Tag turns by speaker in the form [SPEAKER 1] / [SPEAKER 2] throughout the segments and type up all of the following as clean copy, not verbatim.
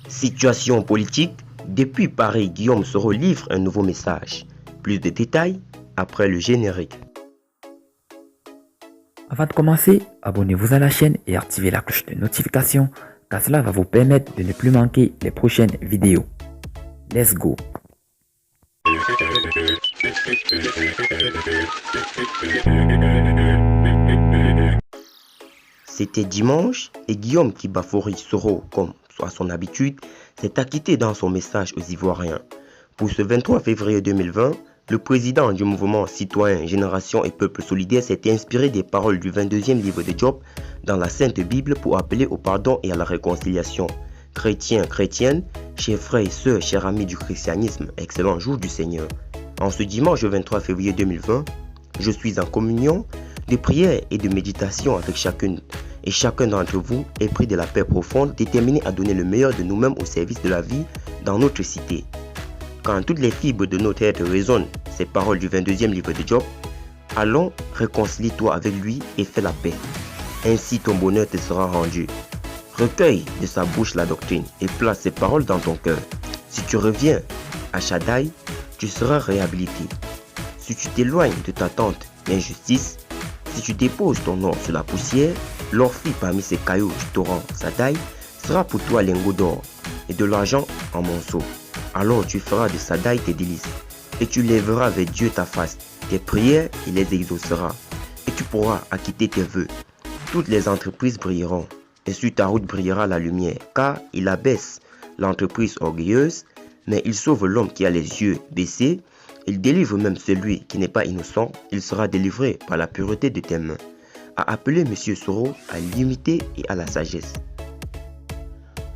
[SPEAKER 1] Situation politique, depuis Paris, Guillaume Soro livre un nouveau message. Plus de détails après le générique.
[SPEAKER 2] Avant de commencer, abonnez-vous à la chaîne et activez la cloche de notification car cela va vous permettre de ne plus manquer les prochaines vidéos. Let's go!
[SPEAKER 1] C'était dimanche et Guillaume qui bafouille Soro comme à son habitude s'est acquitté dans son message aux Ivoiriens. Pour ce 23 février 2020, le président du mouvement citoyen Génération et Peuple Solidaire s'est inspiré des paroles du 22e livre de Job dans la Sainte Bible pour appeler au pardon et à la réconciliation. Chrétiens, chrétiennes, chers frères et sœurs, chers amis du christianisme, excellent jour du Seigneur. En ce dimanche 23 février 2020, je suis en communion de prière et de méditation avec chacune et chacun d'entre vous est pris de la paix profonde, déterminé à donner le meilleur de nous-mêmes au service de la vie dans notre cité. Quand toutes les fibres de notre être résonnent ces paroles du 22e livre de Job, allons, réconcilie-toi avec lui et fais la paix. Ainsi ton bonheur te sera rendu. Recueille de sa bouche la doctrine et place ces paroles dans ton cœur. Si tu reviens à Shaddai, tu seras réhabilité. Si tu t'éloignes de ta tente d'injustice, si tu déposes ton or sur la poussière, l'or fit parmi ces cailloux du torrent Shaddai sera pour toi lingot d'or et de l'argent en monceau. Alors tu feras de Shaddai tes délices et tu lèveras vers Dieu ta face. Tes prières, il les exaucera et tu pourras acquitter tes vœux. Toutes les entreprises brilleront et sur ta route brillera la lumière, car il abaisse l'entreprise orgueilleuse, mais il sauve l'homme qui a les yeux baissés. Il délivre même celui qui n'est pas innocent, il sera délivré par la pureté de tes mains. A appelé M. Soro à l'humilité et à la sagesse.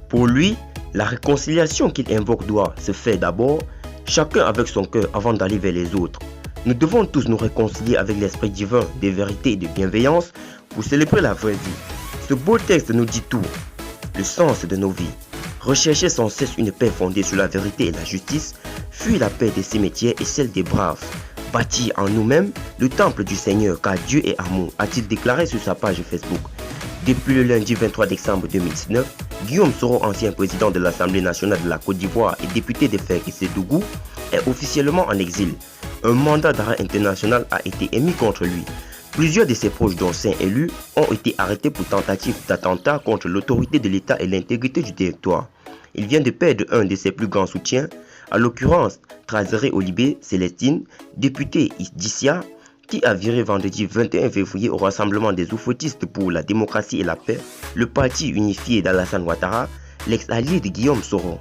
[SPEAKER 1] Pour lui, la réconciliation qu'il invoque doit se faire d'abord, chacun avec son cœur avant d'aller vers les autres. Nous devons tous nous réconcilier avec l'esprit divin de vérité et de bienveillance pour célébrer la vraie vie. Ce beau texte nous dit tout, le sens de nos vies. Rechercher sans cesse une paix fondée sur la vérité et la justice, fuir la paix des cimetières et celle des braves. Bâtir en nous-mêmes le temple du Seigneur car Dieu est amour, a-t-il déclaré sur sa page Facebook. Depuis le lundi 23 décembre 2019, Guillaume Soro, ancien président de l'Assemblée nationale de la Côte d'Ivoire et député de Fer Kissédougou, est officiellement en exil. Un mandat d'arrêt international a été émis contre lui. Plusieurs de ses proches, dont 5 élus, ont été arrêtés pour tentative d'attentat contre l'autorité de l'État et l'intégrité du territoire. Il vient de perdre un de ses plus grands soutiens, à l'occurrence Trazeré Olibé Célestine, député d'Issia, qui a viré vendredi 21 février au rassemblement des oufoutistes pour la démocratie et la paix, le parti unifié d'Alassane Ouattara, l'ex-allié de Guillaume Soro.